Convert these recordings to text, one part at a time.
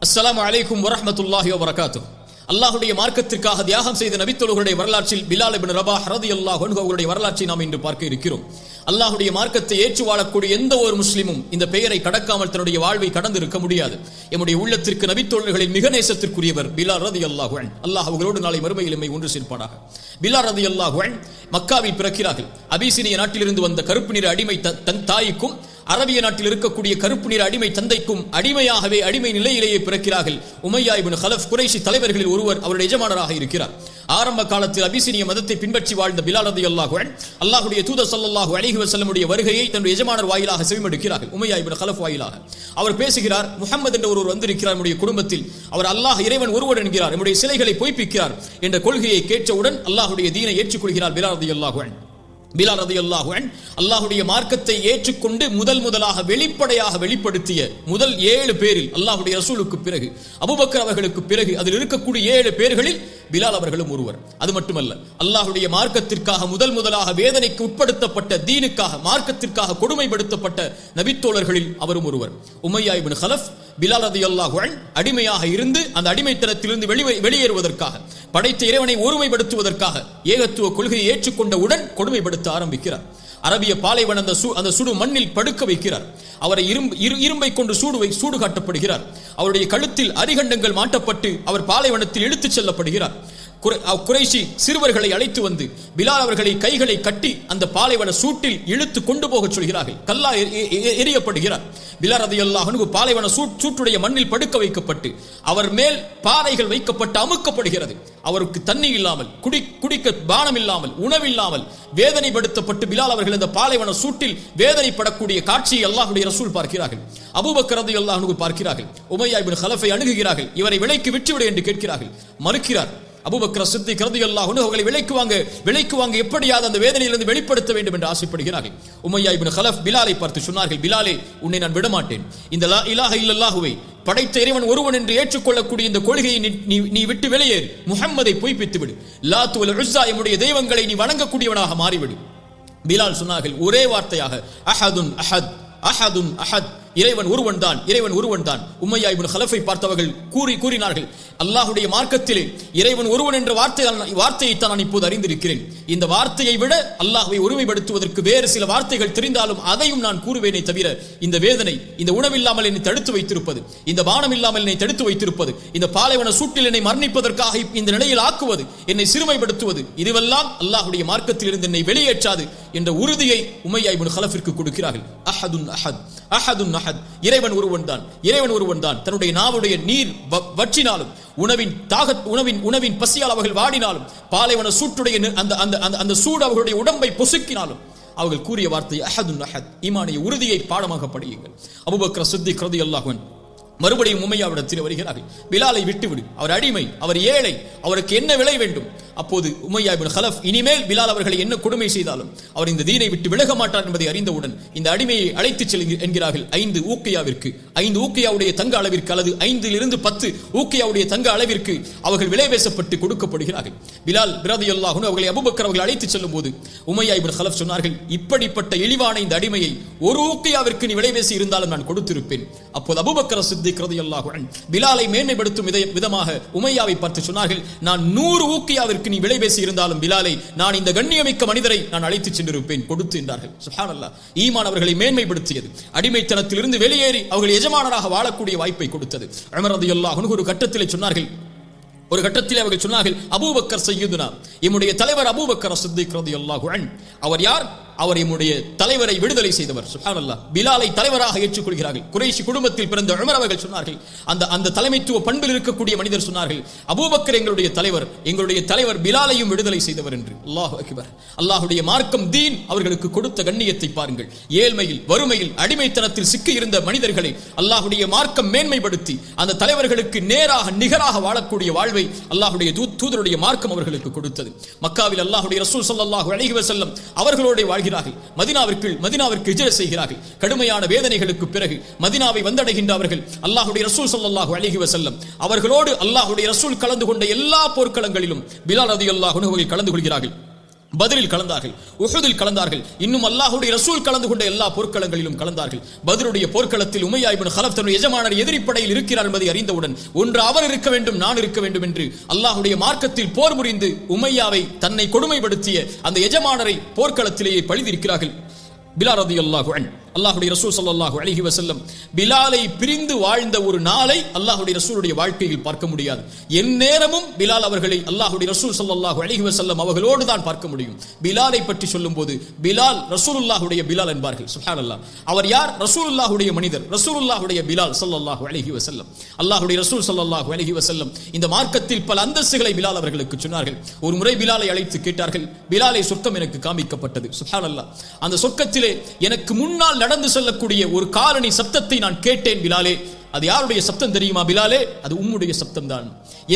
அஸ்ஸலாமு அலைக்கும் வரஹ்மத்துல்லாஹி வபரகாத்துஹ். அல்லாஹ்வுடைய மார்க்கத்திற்காக தியாகம் செய்த நபித்தோழர்களுடைய வரலாற்றில் பிலால் இப்னு ரபாஹ் ரலியல்லாஹு அன்ஹு அவர்களுடைய வரலாற்றை நாம் இன்று பார்க்க இருக்கிறோம். அல்லாஹ்வுடைய மார்க்கத்தை ஏற்று வாழக்கூடிய எந்த ஒரு முஸ்லிமும் இந்த பெயரை கடக்காமல் தன்னுடைய வாழ்வை கடந்து இருக்க முடியாது. எம்முடைய உள்ளத்திற்கு நபித்தோழர்களின் மிக நேசத்திற்குரியவர் பிலால் ரலியல்லாஹு அன்ஹு. அல்லாஹ் அவர்களோடு நாளை மறுமையில் எம்மை ஒன்று சேர்ப்பானாக. பிலால் ரலியல்லாஹு அன்ஹு மக்காவில் பிறக்கிறார்கள். அபிசீனிய நாட்டிலிருந்து வந்த கருப்பு நிற அடிமை தன் தாய்க்கும் அரபிய நாட்டில் இருக்கக்கூடிய கருப்பு நிற அடிமை தந்தைக்கும் அடிமையாகவே அடிமை நிலையிலேயே பிறக்கிறார்கள். உமையா இப்னு கலஃப் குறைஷி தலைவர்களில் ஒருவர் அவருடைய எஜமானராக இருக்கிறார். ஆரம்ப காலத்தில் அபிசீனிய மதத்தை பின்பற்றி வாழ்ந்த பிலால் ரலியல்லாஹு அன்ஹு அல்லாஹ்வுடைய தூதர் ஸல்லல்லாஹு அலைஹி வஸல்லமுடைய வருகையை தன்னுடைய எஜமானர் வாயிலாக செவிமடுக்கிறார்கள். உமையா இப்னு கலஃப் வாயிலாக அவர் பேசுகிறார். முஹம்மது என்ற ஒருவர் வந்திருக்கிறார் நம்முடைய குடும்பத்தில், அவர் அல்லாஹ் இறைவன் ஒருவர் என்கிறார், நம்முடைய சிலைகளை பொய்ப்பிக்கிறார் என்ற கொள்கையை கேட்டவுடன் அல்லாஹ்வுடைய தீனை ஏற்றுக்கொள்கிறார் பிலால் ரலியல்லாஹு அன்ஹு. பிலால் ரலியல்லாஹு அன்ஹு அல்லாஹ்வுடைய மார்க்கத்தை ஏற்றுக்கொண்டு முதலாக வெளிப்படையாக வெளிப்படுத்திய முதல் 7 பேரில் அல்லாஹ்வுடைய ரசூலுக்கு பிறகு அபூபக்கர் அவர்களுக்கு பிறகு அதில் இருக்கக்கூடிய 7 பேர்களில் பிலால் அவர்களும் ஒருவர். அது மட்டுமல்ல, அல்லாஹ்வுடைய மார்க்கத்திற்காக முதலாக வேதனைக்கு உட்படுத்தப்பட்ட தீனுக்காக மார்க்கத்திற்காக கொடுமைப்படுத்தப்பட்ட நபித்தோழர்களில் அவரும் ஒருவர். உமையா இப்னு கலஃப் பிலால் ரலியல்லாஹு அன்ஹு அடிமையாக இருந்து அந்த அடிமைத்தனத்திலிருந்து வெளியேறுவதற்காக படைத்த இறைவனை ஒருமைப்படுத்துவதற்காக ஏகத்துவ கொள்கையை ஏற்றுக்கொண்டவுடன் கொடுமைப்படுத்த ஆரம்பிக்கிறார். அரபிய பாலைவன அந்த சுடு மண்ணில் படுக்க வைக்கிறார். அவரை இரும்பை கொண்டு சூடு காட்டப்படுகிறார். அவருடைய கழுத்தில் அரிகண்டங்கள் மாட்டப்பட்டு அவர் பாலைவனத்தில் இழுத்துச் செல்லப்படுகிறார். குறைஷி சிறுவர்களை அழைத்து வந்து பிலால் அவர்களை கைகளை கட்டி அந்த பாலைவன சூட்டில் இழுத்து கொண்டு போக சொல்கிறார்கள். கல்லா எரியப்படுகிறார். பிலால் ரலியல்லாஹு அன்ஹு பாலைவன சூட்டுடைய மண்ணில் படுக்க வைக்கப்பட்டு அவர் மேல் பாறைகள் வைக்கப்பட்டு அமுக்கப்படுகிறது. அவருக்கு தண்ணி இல்லாமல் குடிக்க பானம் இல்லாமல் உணவில்லாமல் வேதனைப்படுத்தப்பட்டு பிலால் அவர்கள் அந்த பாலைவன சூட்டில் வேதனைப்படக்கூடிய காட்சியை அல்லாஹ்வுடைய ரசூல் பார்க்கிறார்கள். அபூபக்கர் ரலியல்லாஹு அன்ஹு பார்க்கிறார்கள். உமையா இப்னு கலஃபை அணுகுகிறார்கள். இவரை விலைக்கு விட்டுவிடு என்று கேட்கிறார்கள். மறுக்கிறார். அபூபக்கர் சித்திக் ரலியல்லாஹு அன்ஹு அவர்களை விலைக்கு வாங்க எப்படியாவது அந்த வேதனையிலிருந்து வெளிப்படுத்த வேண்டும் என்று ஆசைப்படுகிறார்கள். உமையா இப்னு கலஃப் பிலாலை பார்த்து சொன்னார்கள், பிலாலே, உன்னை நான் விடமாட்டேன். இந்த லா இலாஹ இல்லல்லாஹுவை படைத்த இறைவன் ஒருவன் என்று ஏற்றுக்கொள்ளக்கூடிய இந்த கொள்கையை நீ விட்டு வெளியேறு. முஹம்மதை பொய்ப்பித்து விடு. லாத் வல் உஸ்ஸா என்னுடைய தெய்வங்களை நீ வணங்கக்கூடியவனாக மாறிவிடு. பிலால் சொன்னார்கள் ஒரே வார்த்தையாக, அஹதுன் அஹத், அஹதுன் அஹத், இறைவன் ஒருவன் தான். உமையா இப்னு கலஃபை பார்த்தவர்கள் கூறினார்கள், அல்லாஹ்வுடைய மார்க்கத்திலே இறைவன் ஒருவன் என்ற வார்த்தையை தான் நான் இப்போது அறிந்திருக்கிறேன். இந்த வார்த்தையை விட அல்லாஹ்வை ஒருமைப்படுத்துவதற்கு வேறு சில வார்த்தைகள் தெரிந்தாலும் அதையும் நான் கூறுவேனே தவிர இந்த வேதனை, இந்த உணவில்லாமல் என்னை தடுத்து வைத்திருப்பது, இந்த பானம் இல்லாமல் என்னை தடுத்து வைத்திருப்பது, இந்த பாலைவன சூட்டில் என்னை மரணிப்பதற்காக இந்த நிலையில் ஆக்குவது, என்னை சிறுமைப்படுத்துவது, இதுவெல்லாம் அல்லாஹ்வுடைய மார்க்கத்தில் இருந்து என்னை வெளியேற்றாது என்ற உறுதியை உமையா இப்னு கலஃபிற்கு கொடுக்கிறார்கள். அஹதுன் அஹத், அஹதுன் அஹத், இறைவன் ஒருவன் தான். தன்னுடைய நாவுடைய நீர் வற்றினாலும் உணவின் பசியால் அவர்கள் வாடினாலும் பாலைவன சூட்டுடைய அந்த சூடு அவர்களுடைய உடம்பை பொசுக்கினாலும் அவர்கள் கூறிய வார்த்தை அஹதுன் அஹத். ஈமானிய உறுதியை பாடமாக படியுங்கள். அபூபக்கர் சித்திக் ரலியல்லாஹு அன்ஹு மறுபடியும் உமையாவிடத்தில் வருகிறார்கள். பிலாலை விட்டுவிடு, அவர் அடிமை, அவர் ஏழை, அவருக்கு என்ன விலை வேண்டும்? அப்போது உமையா இப்னு கலஃப் இனிமேல் பிலால் அவர்களை என்ன கொடுமை செய்தாலும் அவர் இந்த தீனை விட்டு விலக மாட்டார் என்பதை அறிந்தவுடன் இந்த அடிமையை அழைத்துச் செல் என்கிறார்கள். 5 ஊக்கியாவிற்கு, 5 ஊக்கியாவுடைய தங்க அளவிற்கு அல்லது 5 to 10 ஊக்கியாவுடைய தங்க அளவிற்கு அவர்கள் விலை பேசப்பட்டு கொடுக்கப்படுகிறார்கள். பிலால் ரலியல்லாஹு அன்ஹு அவர்களை அபூபக்கர் அவர்கள் அழைத்துச் செல்லும் போது உமையா இப்னு கலஃப் சொன்னார்கள், இப்படிப்பட்ட இழிவான இந்த அடிமையை 1 ஊக்கியாவிற்கு நீ விலை பேசி இருந்தாலும் நான் கொடுத்திருப்பேன். அப்போது அபூபக்கர் சித்திக் ரலியல்லாஹு அன்ஹு பிலாலை மேன்மைப்படுத்தும் விதமாக உமையாவை பார்த்து சொன்னார்கள், நான் 100 ஊக்கியாவிற்கு நீ விலை பேசி இருந்தாலும் பிலாலை, நான் இந்த கண்ணியமிக்க மனிதரை நான் அழைத்து சென்றிருப்பேன், கொடுத்து என்றார்கள். சுப்ஹானல்லாஹ். ஈமான் அவர்களை மேன்மைப்படுத்தியது, அடிமைத்தனத்திலிருந்து வெளியேறி அவர்கள் எஜமானராக வாழக்கூடிய வாய்ப்பை கொடுத்தது. உமர் ரலியல்லாஹு அன்ஹு ஒரு கட்டத்திலே அவர்கள் சொன்னார்கள், அபூபக்கர் சய்யிதுனா, எம்முடைய தலைவர் அபூபக்கர் சித்திக் ரலியல்லாஹு அன்ஹு. அவர் யார்? அவர் எம்முடைய தலைவரை விடுதலை செய்தவர். சுப்ஹானல்லாஹ். பிலாலை தலைவராக ஏற்றுக்கொள்கிறார்கள். குறைஷி குடும்பத்தில் பிறந்த உமர் அவர்கள் சொன்னார்கள், அந்த தலைமைத்துவ பண்பில் இருக்கக்கூடிய மனிதர் சொன்னார்கள், அபூபக்கர் எங்களுடைய தலைவர் பிலாலையும் விடுதலை செய்தவர் என்று. அல்லாஹு அக்பர். அல்லாஹ்வுடைய மார்க்கம் தீன் அவர்களுக்கு கொடுத்த கண்ணியத்தை பாருங்கள். ஏழ்மையில், வறுமையில், அடிமைத்தனத்தில் சிக்கி இருந்த மனிதர்களை அல்லாஹ்வுடைய மார்க்கம் மேன்மைப்படுத்தி அந்த தலைவர்களுக்கு நிகராக வாழக்கூடிய வாழ்வை அல்லாஹ்வுடைய தூதருடைய மார்க்கம் அவர்களுக்கு கொடுத்தது. மக்காவில் அல்லாஹ்வுடைய ரசூல் ஸல்லல்லாஹு அலைஹி வஸல்லம் அவர்களோடு வாழ்கிறார்கள். மதீனாவிற்கு ஹிஜ்ரத் செய்கிறார்கள். கடுமையான வேதனைகளுக்கு பிறகு மதீனாவை வந்தடைகின்ற அவர்கள் அல்லாஹ்வுடைய ரசூல் ஸல்லல்லாஹு அலைஹி வஸல்லம் அவர்களோடு அல்லாஹ்வுடைய ரசூல் கலந்து கொண்ட எல்லா போர்க்களங்களிலும் பிலால் ரலியல்லாஹு அன்ஹு கலந்து கொள்கிறார்கள். பத்ரில் கலந்தார்கள், உஹுதில் கலந்தார்கள், இன்னும் அல்லாஹ்வுடைய ரசூல் கலந்து கொண்ட எல்லா போர்க்களங்களிலும் கலந்தார்கள். பத்ருடைய போர்க்களத்தில் உமையா இப்னு கலஃப் தன்னுடைய எஜமானர் எதிரிப்படையில் இருக்கிறார் என்பதை அறிந்தவுடன் ஒன்று அவர் இருக்க வேண்டும், நான் இருக்க வேண்டும் என்று அல்லாஹ்வுடைய மார்க்கத்தில் போர் புரிந்து உமையாவை தன்னை கொடுமைப்படுத்திய அந்த எஜமானரை போர்க்களத்திலேயே பழிதிருக்கிறார்கள். பிலால் ரலியல்லாஹு அன்ஹு, அல்லாஹ்வுடைய ரசூல் ஸல்லல்லாஹு அலைஹி வஸல்லம் பிலாலை பிரிந்து வாழ்ந்த ஒரு நாளை அல்லாஹ்வுடைய ரசூலுடைய வாழ்க்கையில் பார்க்க முடியாது. எந்நேரமும் பிலால் அவர்களை அல்லாஹ்வுடைய ரசூல் ஸல்லல்லாஹு அலைஹி வஸல்லம் அவர்களோடு தான் பார்க்க முடியும். பிலாலை பற்றி சொல்லும்போது பிலால் ரசூலுல்லாஹுடைய பிலால் என்பார்கள். சுப்ஹானல்லாஹ். அவர் யார்? ரசூலுல்லாஹுடைய மனிதர், ரசூலுல்லாஹுடைய பிலால் ஸல்லல்லாஹு அலைஹி வஸல்லம். அல்லாஹ்வுடைய ரசூல் ஸல்லல்லாஹு அலைஹி வஸல்லம் இந்த மார்க்கத்தில் பல அந்தஸ்துகளை பிலால் அவர்களுக்கு சொன்னார்கள். ஒரு முறை பிலாலை அழைத்து கேட்டார்கள், பிலாலை சொர்க்கம் எனக்கு காமிக்கப்பட்டது. சுப்ஹானல்லாஹ். அந்த சொர்க்கத்திலே எனக்கு முன்னால் நடந்து செல்லக்கூடிய ஒரு காலணி சப்தத்தை நான் கேட்டேன் பிலாலே. அது யாருடைய சப்தம் தெரியுமா பிலாலே? அது உம்முடைய சப்தம் தான்.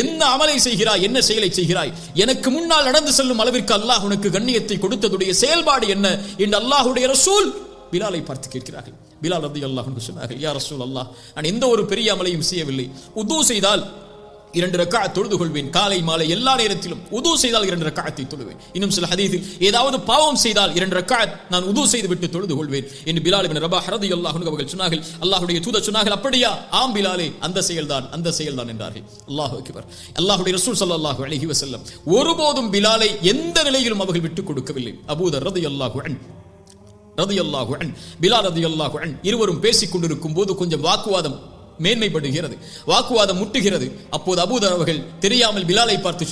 என்ன அமலை செய்கிறாய், என்ன செயலை செய்கிறாய், எனக்கு முன்னால் நடந்து செல்லும் அளவிற்கு அல்லாஹ் உனக்கு கண்ணியத்தை கொடுத்ததுடைய செயல்பாடு என்ன என்று அல்லாஹ்வுடைய ரசூல் பிலாலை பார்த்து கேட்கிறார்கள். பிலால் ரலியல்லாஹு அன்ஹு சொன்னார்கள், யா ரசூல் அல்லாஹ், நான் எந்த ஒரு பெரிய அமலையும் செய்யவில்லை. உது செய்தால் 2 ரக்அத் தொழுது கொள்வேன். காலை மாலை எல்லா நேரத்திலும் உது செய்தால் 2 ரக்அத்தை தொழுவேன். இன்னும் சில ஹதீஸில் ஏதாவது பாவம் செய்தால் 2 ரக்அத் நான் உது செய்து விட்டு தொழுது கொள்வேன் என்று பிலால் இப்னு ரபாஹ் ரலியல்லாஹு அன்ஹு அவர்கள் சொன்னார்கள். அல்லாஹ்வுடைய தூதர் சொன்னார்கள், அப்படியா? ஆம் பிலாலே, அந்த செயல்தான் என்றார்கள். அல்லாஹு அக்பர். அல்லாஹ்வுடைய ரசூல் ஸல்லல்லாஹு அலைஹி வஸல்லம் ஒருபோதும் பிலாலை எந்த நிலையிலும் அவர்கள் விட்டுக் கொடுக்கவில்லை. அபூதர் ரலியல்லாஹு அன்ஹு பிலால் ரலியல்லாஹு அன்ஹு இருவரும் பேசிக் கொண்டிருக்கும் போது கொஞ்சம் வாக்குவாதம் மேன்மைப்படுகிறது, வாக்குவாதம் முட்டுகிறது. அப்போது அபூதர் அவர்கள் தெரியாமல் பிலாலை பார்த்து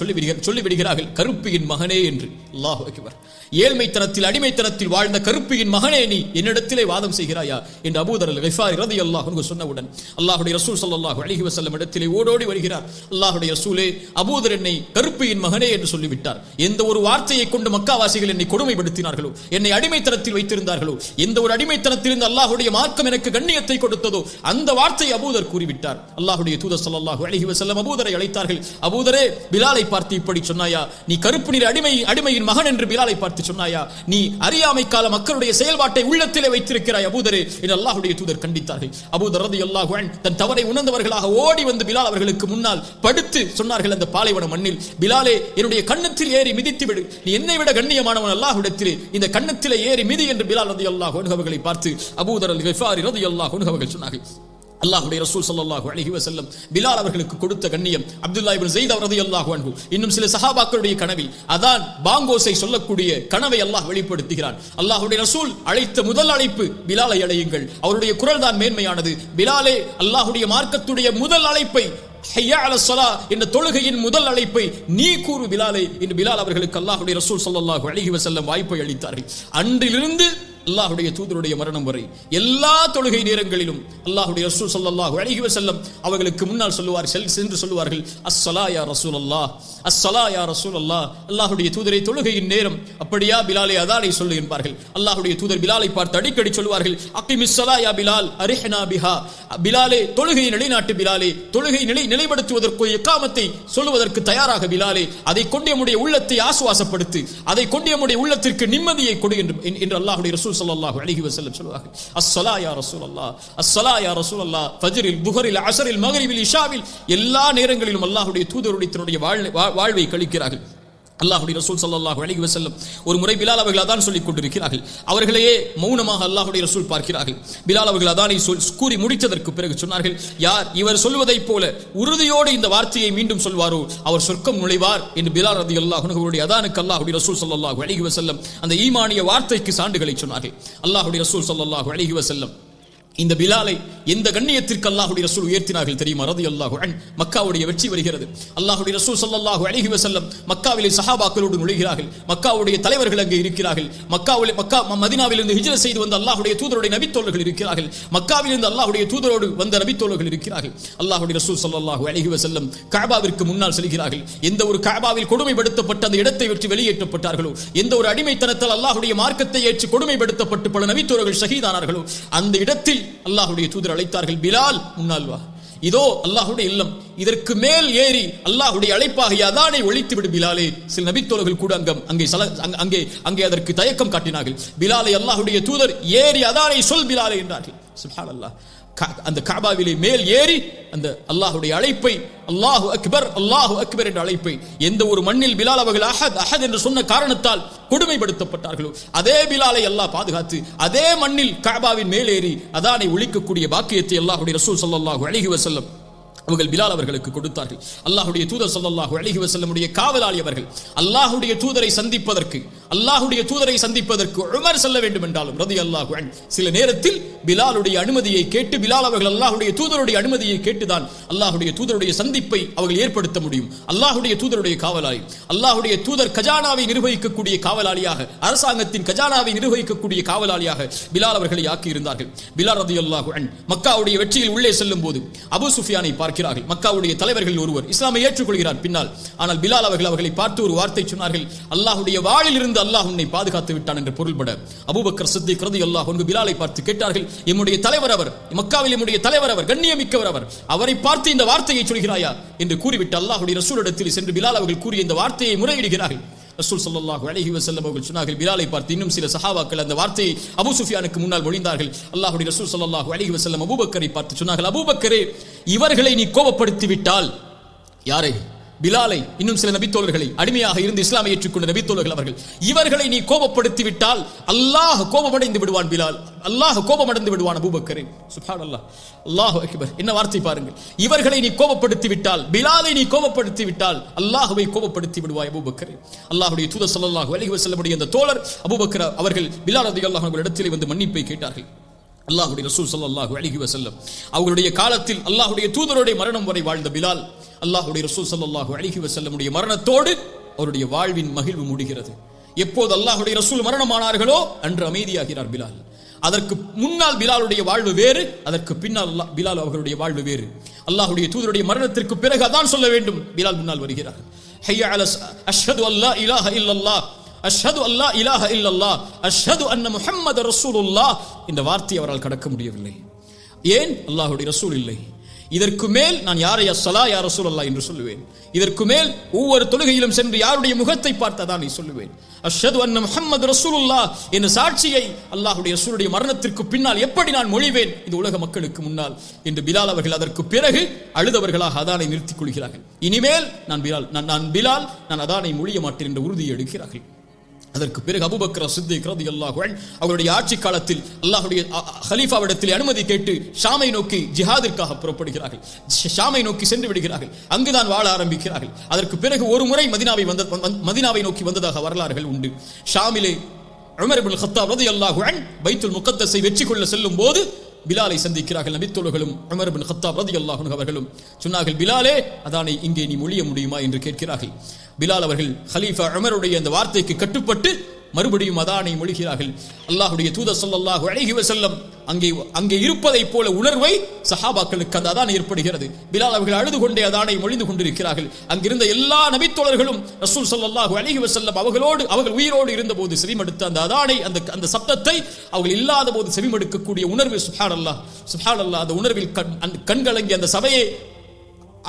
சொல்லிவிடுகிறார்கள், கருப்பியின் மகனே என்று. அல்லாஹு அக்பர். ஏழ்மைத்தனத்தில் அடிமைத்தனத்தில் வாழ்ந்த கருப்பியின் மகனே, நீ என்னிடத்திலே வாதம் செய்கிறாயா என்று அபூதர் அல்-கிஃபாரி ரலியல்லாஹு அன்ஹு சொன்னவுடன் அல்லாஹ்வுடைய ரசூல் ஸல்லல்லாஹு அலைஹி வஸல்லம் இடத்திலே ஓடோடி வருகிறார். அல்லாஹ்வுடைய ரசூலே, அபூதர் என்னை கருப்பியின் மகனே என்று சொல்லிவிட்டார். எந்த ஒரு வார்த்தையை கொண்டு மக்காவாசிகள் என்னை கொடுமைப்படுத்தினார்களோ, என்னை அடிமைத்தனத்தில் வைத்திருந்தார்களோ, எந்த ஒரு அடிமைத்தனத்திலிருந்து அல்லாஹ்வுடைய மார்க்கம் எனக்கு கண்ணியத்தை கொடுத்ததோ அந்த வார்த்தை அபூதர் கூறிவிட்டார். அல்லாஹ்வுடைய தூதர் ஸல்லல்லாஹு அலைஹி வஸல்லம் அபூதரை அழைத்தார்கள். அபூதரே, பிலாலை பார்த்து இப்படி சொன்னாயா? நீ கருப்பு நிற அடிமையின் மகன் என்று பிலாலை பார்த்து சொன்னாயா? நீ அறியாமை கால மக்களுடைய செயல்பாட்டை உள்ளத்திலே வைத்திருக்கிறாய் அபூதரே என்று அல்லாஹ்வுடைய தூதர் கண்டித்தார்கள். அபூதர் ரலியல்லாஹு அன்ஹு தன் தவறை உணர்ந்தவர்களாக ஓடி வந்து பிலால் அவர்களுக்கு முன்னால் படுத்து சொன்னார்கள், அந்த பாலைவன மண்ணில், பிலாலே, என்னுய கன்னத்தில் ஏறி மிதித்து விடு. நீ என்னை விட கண்ணியமானவன் அல்லாஹ்விடத்திலே, இந்த கன்னத்திலே ஏறி மிதி என்று பிலால் ரலியல்லாஹு அன்ஹு அவர்களை பார்த்து அபூதர் அல்-கிஃபாரி ரலியல்லாஹு அன்ஹு அவர்கள் சொன்னார்கள். அல்லாஹ்வுடைய ரசூல் ஸல்லல்லாஹு அலைஹி வஸல்லம் பிலால் அவர்களுக்கு கொடுத்த கண்ணியம், அப்துல்லாஹ் இப்னு ஸைத் ரலியல்லாஹு அன்ஹு இன்னும் சில சஹாபாக்களுடைய கனவில் அதான் பாங்கோசை சொல்லக்கூடிய கனவை அல்லாஹ் வெளிப்படுத்துகிறான். அல்லாஹ்வுடைய ரசூல் அழைத்த முதல் அழைப்பு, பிலாலை அழையுங்கள், அவருடைய குரல் தான் மேன்மையானது. பிலாலே, அல்லாஹ்வுடைய மார்க்கத்துடைய முதல் அழைப்பை, ஹய்யா அலஸ் ஸலா என்ற தொழுகையின் முதல் அழைப்பை நீ கூறு பிலாலே என்று பிலால் அவர்களுக்கு அல்லாஹ்வுடைய ரசூல் ஸல்லல்லாஹு அலைஹி வஸல்லம் வாய்ப்பை அளித்தார்கள். அன்றிலிருந்து அல்லாஹ்வுடைய தூதருடைய மரணம் வரை எல்லா தொழுகை நேரங்களிலும் அல்லாஹ்வுடைய ரசூல் ஸல்லல்லாஹு அலைஹி வஸல்லம் அவர்களுக்கு முன்னால் சென்று சொல்லுவார்கள், அஸ்ஸலா யா ரசூலல்லாஹ், அஸ்ஸலா யா ரசூலல்லாஹ். அல்லாஹ்வுடைய தூதரை, தொழுகையின் நேரம். அப்படியா பிலாலே, அதானை சொல்லு என்பார்கள். அல்லாஹ்வுடைய தூதர் பிலாலை பார்த்து அடிக்கடி சொல்வார்கள், அகிமிஸ் ஸலா யா பிலால் அரிஹ்னா பிஹா. பிலாலே, தொழுகையை நிலைநாட்டு பிலாலே, தொழுகை நிலைப்படுத்துவதற்கு இகாமத்தை சொல்லுவதற்கு தயாராக பிலாலே, அதை கொண்டு நம்முடைய உள்ளத்தை ஆசுவாசப்படுத்து, அதை கொண்டு நம்முடைய உள்ளத்திற்கு நிம்மதியை கொடு என்று அல்லாஹ்வுடைய ரசூல் ஸல்லல்லாஹு அலைஹி வஸல்லம் சொல்வார்கள். அஸ்ஸலா யா ரசூலல்லாஹ், அஸ்ஸலா யா ரசூலல்லாஹ். ஃபஜ்ரில், துஹரில், அஸரில், மக்ரிபில், இஷாவில் எல்லா நேரங்களிலும் அல்லாஹ்வுடைய தூதருடைய தன்னுடைய வாழ்வை கழிக்கிறார்கள். அல்லாஹ்வுடைய ரசூல் ஸல்லல்லாஹு அலைஹி வஸல்லம் ஒரு முறை பிலால் அவர்கள் அதான் சொல்லிக் கொண்டிருக்கிறார்கள். அவர்களையே மௌனமாக அல்லாஹ்வுடைய ரசூல் பார்க்கிறார்கள். பிலால் அவர்கள் அதானை கூறி முடித்ததற்கு பிறகு சொன்னார்கள், யார் இவர் சொல்வதைப் போல உறுதியோடு இந்த வார்த்தையை மீண்டும் சொல்வாரோ அவர் சொர்க்கம் நுழைவார் என்று பிலால் ரலியல்லாஹு அன்ஹு அவருடைய அதானுக்கு அல்லாஹ்வுடைய ரசூல் ஸல்லல்லாஹு அலைஹி வஸல்லம் அந்த ஈமானிய வார்த்தைக்கு சான்றுகளை சொன்னார்கள். அல்லாஹ்வுடைய ரசூல் ஸல்லல்லாஹு அலைஹி வஸல்லம் இந்த பிலாலை எந்த கண்ணியத்திற்கு அல்லாஹ்வுடைய ரசூல் உயர்த்தினார்கள் தெரியுமா? ரலியல்லாஹு அன்ஹு. மக்காவுடைய வெற்றி வருகிறது. அல்லாஹ்வுடைய ரசூல் ஸல்லல்லாஹு அலைஹி வஸல்லம் மக்காவிலே சஹாபாக்களோடு நுழைகிறார்கள். மக்காவுடைய தலைவர்கள் அங்கே இருக்கிறார்கள். மதீனாவிலிருந்து ஹிஜ்ரத் செய்து வந்த அல்லாஹ்வுடைய தூதருடைய நபித்தோழர்கள் இருக்கிறார்கள். மக்காவிலிருந்து அல்லாஹ்வுடைய தூதரோடு வந்த நபித்தோழர்கள் இருக்கிறார்கள். அல்லாஹ்வுடைய ரசூல் ஸல்லல்லாஹு அலைஹி வஸல்லம் கஅபாவிற்கு முன்னால் செல்கிறார்கள். எந்த ஒரு கஅபாவில் கொடுமைப்படுத்தப்பட்ட அந்த இடத்தை விட்டு வெளியேற்றப்பட்டார்களோ, எந்த ஒரு அடிமைத்தனத்தால் அல்லாஹ்வுடைய மார்க்கத்தை ஏற்று கொடுமைப்படுத்தப்பட்டு பல நபித்தோழர்கள் ஷஹீதானார்களோ, அந்த இடத்தில் அல்லாஹ்வுடைய தூதர் அழைத்தார்கள், பிலால் முன்னால் வா, இதோ அல்லாஹ்வுடைய இல்லம், இதற்கு மேல் ஏறி அல்லாஹ்வுடைய அழைப்பாக அதானை ஒழித்து விடு பிலாலே. சில நபித்தோழர்கள் கூட அங்கே அதற்கு தயக்கம் காட்டினார்கள். பிலாலை அல்லாஹ்வுடைய தூதர் ஏறி அதானை சொல் பிலாலே என்றார்கள். சுப்ஹானல்லாஹ். அந்த கஅபாவிலே மேல் ஏறி அந்த அல்லாஹ்வுடைய அழைப்பை அல்லாஹு அக்பர் என்ற அழைப்பை எந்த ஒரு மண்ணில் பிலால் அவர்கள் அஹத் என்று சொன்ன காரணத்தால் கொடுமைப்படுத்தப்பட்டார்களோ அதே பிலாலை அல்லாஹ் பாதுகாத்து அதே மண்ணில் கஅபாவின் மேலேறி அதானை ஒலிக்கக்கூடிய பாக்கியத்தை அல்லாஹ்வுடைய ரசூல் ஸல்லல்லாஹு அலைஹி வஸல்லம் அவர்கள் பிலால் அவர்களுக்கு கொடுத்தார்கள். அல்லாஹ்வுடைய தூதர் ஸல்லல்லாஹு அலைஹி வஸல்லமுடைய காவலாளி அவர்கள். அல்லாஹ்வுடைய தூதரை சந்திப்பதற்கு உமர் செல்ல வேண்டும் என்றாலும் ரலியல்லாஹு அன்ஹு சில நேரத்தில் பிலாலுடைய அனுமதியை கேட்டு பிலால் அவர்கள் அல்லாஹ்வுடைய தூதருடைய அனுமதியை கேட்டுதான் அல்லாஹ்வுடைய தூதருடைய சந்திப்பை அவர்கள் ஏற்படுத்த முடியும். அல்லாஹ்வுடைய தூதருடைய காவலாளி, அல்லாஹ்வுடைய தூதர் கஜானாவை நிர்வகிக்கக்கூடிய காவலாளியாக, அரசாங்கத்தின் கஜானாவை நிர்வகிக்கக்கூடிய காவலாளியாக பிலால் அவர்களை ஆக்கி இருந்தார்கள். பிலால் ரலியல்லாஹு அன்ஹு மக்காவுடைய வெற்றியில் உள்ளே செல்லும் போது அபூ சுஃபியானை பார்க்கிறார்கள். மக்காவுடைய தலைவர்கள் ஒருவர் இஸ்லாமை ஏற்றுக்கொள்கிறார் பின்னால். ஆனால் பிலால் அவர்களை பார்த்து ஒரு வார்த்தை சொன்னார்கள், அல்லாஹ்வுடைய வாளில் இருந்து அல்லாஹ் உன்னை பாதுகாத்து விட்டான் என்று பொருள்பட அபூபக்கர் சித்திக் ரலியல்லாஹு அன்ஹு பிலாலை பார்த்து கேட்டார்கள், எம்முடைய தலைவர் அவர், மக்காவில் எம்முடைய தலைவர் அவர், கண்ணியமிக்கவர் அவர், அவரை பார்த்து இந்த வார்த்தையை சொல்கிறாயா என்று கூறிவிட்டு அல்லாஹ்வுடைய ரசூலிடத்தில் சென்று பிலால் அவர்கள் கூறிய இந்த வார்த்தையை முறையிடுகிறார்கள். ரசூல் ஸல்லல்லாஹு அலைஹி வஸல்லம் அவர்கள் சொன்னார்கள், பிலாலை பார்த்து இன்னும் சில சஹாபாக்கள் அந்த வார்த்தையை அபூ சுஃபியானுக்கு முன்னால் மொழிந்தார்கள். அல்லாஹ்வுடைய ரசூல் ஸல்லல்லாஹு அலைஹி வஸல்லம் அபூபக்கரை பார்த்து சொன்னார்கள், அபூபக்கரே, இவர்களை நீ கோபப்படுத்தி விட்டால், யாரை? பிலாலை, இன்னும் சில நபித்தோழர்களை, அடிமையாக இருந்து இஸ்லாமை ஏற்றுக்கொண்ட நபித்தோழர்கள் அவர்கள், இவர்களை நீ கோபப்படுத்தி விட்டால் அல்லாஹ் கோபமடைந்து விடுவான் பிலால், அல்லாஹ் கோபமடைந்து விடுவான் அபூபக்கரே. சுப்ஹானல்லாஹ், அல்லாஹு அக்பர், என்ன வார்த்தை பாருங்கள். இவர்களை நீ கோபப்படுத்தி விட்டால், பிலாலை நீ கோபப்படுத்தி விட்டால் அல்லாஹ்வை கோபப்படுத்தி விடுவாய் அபூபக்கரே. அல்லாஹ்வுடைய தூதர் ஸல்லல்லாஹு அலைஹி வஸல்லமுடைய அந்த தோழர் அபூபக்கர் அவர்கள் பிலால் ரலியல்லாஹு அன்ஹு இடத்திலே வந்து மன்னிப்பை கேட்டார்கள். அல்லாஹ்வுடைய ரசூல் ஸல்லல்லாஹு அலைஹி வஸல்லம் அவருடைய காலத்தில் அல்லாஹ்வுடைய தூதருடைய மரணம் வரை வாழ்ந்த பிலால், அல்லாஹ்வுடைய ரசூல் ஸல்லல்லாஹு அலைஹி வஸல்லமுடைய மரணத்தோடு அவருடைய வாழ்வின் மகிழ்வு முடிகிறது. எப்போது அல்லாஹ்வுடைய ரசூல் மரணமானார்களோ அன்று அமைதியாகிறார் பிலால். அதற்கு முன்னால் பிலாலுடைய வாழ்வு வேறு, அதற்கு பின்னால் பிலால் அவர்களுடைய வாழ்வு வேறு. அல்லாஹ்வுடைய தூதருடைய மரணத்திற்கு பிறகு அதான் சொல்ல வேண்டும். பிலால் முன்னால் வருகிறார். ஹய்ய அலா அஷ்ஹது அல்லா இலாஹ இல்லல்லாஹ், அஷ்ஹது அல்லா இலாஹ இல்லல்லாஹ், அஷ்ஹது அன்ன முஹம்மது ரசூலுல்லாஹ் இந்த வார்த்தை அவரால் கடக்க முடியவில்லை. ஏன்? அல்லாஹ்வுடைய ரசூல் இல்லை. இதற்கு மேல் நான் யாரை அஸ்ஸலா யா ரசூலல்லாஹ் என்று சொல்லுவேன். இதற்கு மேல் ஒவ்வொரு தொழுகையிலும் சென்று யாருடைய முகத்தை பார்த்ததான் நீ சொல்லுவேன். அஷ்ஹது அன்ன முஹம்மது ரசூலுல்லாஹ் என்ற சாட்சியை அல்லாஹ்வுடைய ரசூலுடைய மரணத்திற்கு பின்னால் எப்படி நான் மொழிவேன் இந்த உலக மக்களுக்கு முன்னால் என்று பிலால் அவர்கள் அதற்கு பிறகு அழுதவர்களாக அதானை நிறுத்திக் கொள்கிறார்கள். இனிமேல் நான் பிலால் நான் அதானை மொழிய மாட்டேன் என்ற உறுதியை எடுக்கிறார்கள். அதற்கு பிறகு அபூபக்கர் சித்திக் ரலியல்லாஹு அன்ஹு அவருடைய ஆட்சி காலத்தில் அல்லாஹ்வுடைய கலீஃபாவிடத்தில் அனுமதி கேட்டு ஷாமை நோக்கி ஜிஹாதிற்காக புறப்படுகிறார்கள். ஷாமை நோக்கி சென்று விடுகிறார்கள். அங்குதான் வாழ ஆரம்பிக்கிறார்கள். அதற்கு பிறகு ஒரு முறை மதீனாவை நோக்கி வந்ததாக வரலாறுகள் உண்டு. ஷாமிலே உமர் இப்னு கத்தாப் ரலியல்லாஹு அன்ஹு பைத்துல் முகத்தஸை வெற்றி கொள்ள செல்லும் போது பிலாலை சந்திக்கிறார்கள். நபித்தோழர்களும் உமர் இப்னு கத்தாப் ரலியல்லாஹு அன்ஹு அவர்களும் சொன்னார்கள், பிலாலே, அதானை இங்கே நீ மொழிய முடியுமா என்று கேட்கிறார்கள். பிலால் அவர்கள் ஹலீஃபா உமருடைய அந்த வார்த்தைக்கு கட்டுப்பட்டு மறுபடியும் அதானை மொழிகிறார்கள். அல்லாஹ்வுடைய தூதர் ஸல்லல்லாஹு அலைஹி வஸல்லம் அங்கே இருப்பதை போல உணர்வை சஹாபாக்களுக்கு அந்த அதான் ஏற்படுகிறது. பிலால் அவர்கள் அழுது கொண்டே அதானை மொழிந்து கொண்டிருக்கிறார்கள். அங்கிருந்த எல்லா நபித்தோழர்களும் ரசூல் ஸல்லல்லாஹு அலைஹி வஸல்லம் அவர்கள் உயிரோடு இருந்தபோது செவிமடுத்த அந்த அதானை, அந்த சப்தத்தை அவர்கள் இல்லாத போது செவிமடுக்கக்கூடிய உணர்வு, சுப்ஹானல்லாஹ் சுப்ஹானல்லாஹ், அந்த உணர்வில் கண்கலங்கி அந்த சபையை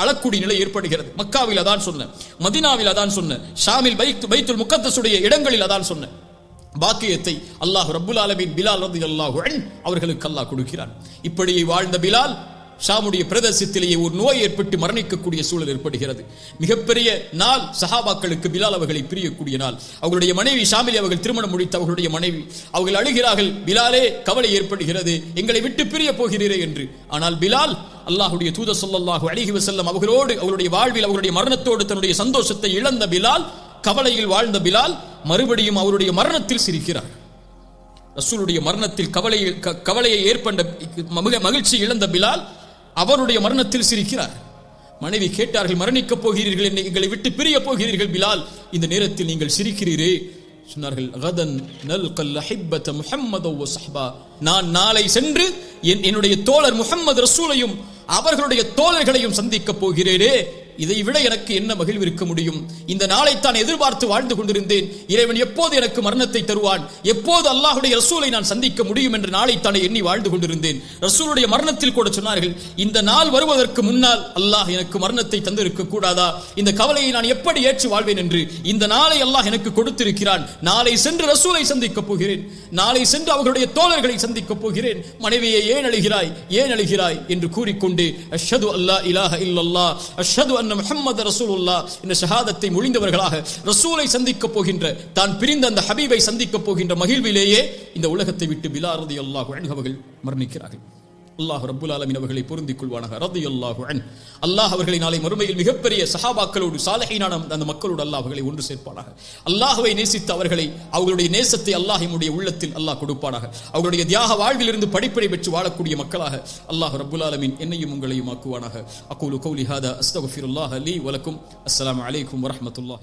அழக்கூடிய நிலை ஏற்படுகிறது. மக்காவில் அதான் சொன்ன, மதீனாவில் அதான் சொன்ன, ஷாமில் பைத்துல் முகத்தஸுடைய இடங்களில் அதான் சொன்ன பாக்கியத்தை அல்லாஹ் ரப்புல் ஆலமீன் பிலால் ரலியல்லாஹு அன்ஹு அவர்களுக்கு அல்லாஹ் கொடுக்கிறான். இப்படி வாழ்ந்த பிலால் ஷாமுடைய பிரதேசத்திலேயே ஒரு நோய் ஏற்பட்டு மரணிக்கக்கூடிய சூழல் ஏற்படுகிறது. மிகப்பெரிய நாள் சஹாபாக்களுக்கு பிலால் அவர்களை பிரியக்கூடிய நாள். அவர்களுடைய மனைவி ஷாமில் அவர்கள் திருமணம் முடித்த அவர்களுடைய மனைவி அவர்கள் அழுகிறார்கள், பிலாலே, கவலை ஏற்படுகிறது, எங்களை விட்டு பிரிய போகிறீரே என்று. ஆனால் பிலால் அல்லாஹ்வுடைய தூதர் ஸல்லல்லாஹு அலைஹி வஸல்லம் அவர்களோடு அவருடைய வாழ்வில் அவருடைய மரணத்தோடு தன்னுடைய சந்தோஷத்தை இழந்த பிலால், கவலையில் வாழ்ந்த பிலால் மறுபடியும் அவருடைய மரணத்தில் சிரிக்கிறார். ரசூலுடைய மரணத்தில் கவலையை ஏற்பட்ட மகிழ்ச்சி இழந்த பிலால் அவருடைய மரணத்தில் சிரிக்கிறார். மனைவி கேட்டார்கள், மரணிக்கப் போகிறீர்கள், எங்களை விட்டு பிரிய போகிறீர்கள் பிலால், இந்த நேரத்தில் நீங்கள் சிரிக்கிறீரே? சொன்னார்கள், கதன் நல்கல் அஹிப்பத முஹம்மது வ ஸஹ்பா, நான் நாளை சென்று என்னுடைய தோழர் முஹம்மது ரசூலையும் அவர்களுடைய தோழர்களையும் சந்திக்க போகிறேனே, இதை விட எனக்கு என்ன மகிழ்வு இருக்க முடியும்? இந்த நாளை தான் எதிர்பார்த்து வாழ்ந்து கொண்டிருந்தேன். இறைவன் எப்போது எனக்கு மரணத்தை தருவான், எப்போது அல்லாஹ்வுடைய ரசூலை நான் சந்திக்க முடியும் என்ற நாளை தானே எண்ணி வாழ்ந்து கொண்டிருந்தேன். ரசூலுடைய மரணத்தில் கூட சொன்னார்கள், இந்த நாள் வருவதற்கு முன்னால் அல்லாஹ் எனக்கு மரணத்தை தந்திருக்க கூடாதா? இந்த கவலையை நான் எப்படி ஏற்று வாழ்வேன் என்று இந்த நாளை அல்லாஹ் எனக்கு கொடுத்திருக்கிறான். நாளை சென்று ரசூலை சந்திக்கப் போகிறேன், நாளை சென்று அவர்களுடைய தோழர்களை சந்திக்கப் போகிறேன். மனைவியை ஏன் அழுகிறாய், ஏன் அழுகிறாய் என்று கூறிக்கொண்டு அஷ்ஹது அல்லா இலாஹ இல்லல்லாஹ் அஷ்ஹது அன்ன முஹம்மது ரசூலுல்லாஹ் என்ற ஷஹாதத்தை மொழிந்தவர்களாக ரசூலை சந்திக்கப் போகின்ற, தான் பிரிந்த அந்த ஹபீபை சந்திக்கப் போகின்ற மகிழ்விலேயே இந்த உலகத்தை விட்டு பிலால் ரலியல்லாஹு அன்ஹு அவர்கள் மரணிக்கிறார்கள். அல்லாஹ் ரப்புல் ஆலமீன் அவர்களை பொருந்திக் கொள்வானாக. ரலியல்லாஹு அன்ஹு. அல்லாஹ் அவர்களை நாளை மறுமையில் மிகப்பெரிய சஹாபாக்களோடு சாலிஹீனான அந்த மக்களோடு அல்லாஹ் அவர்களை ஒன்று சேர்ப்பானாக. அல்லாஹ்வை நேசித்த அவர்களை, அவர்களுடைய நேசத்தை அல்லாஹ் நம்முடைய உள்ளத்தில் அல்லாஹ் கொடுப்பானாக. அவர்களுடைய தியாக வாழ்விலிருந்து படிப்பினை பெற்று வாழக்கூடிய மக்களாக அல்லாஹ் ரப்புல் ஆலமீன் என்னையும் உங்களையும் ஆக்குவானாக. அகூலு கௌலி ஹாதா அஸ்தக்ஃபிருல்லாஹ லீ வலக்கும். அஸ்ஸலாமு அலைக்கும் வரஹ்மத்துல்லாஹி.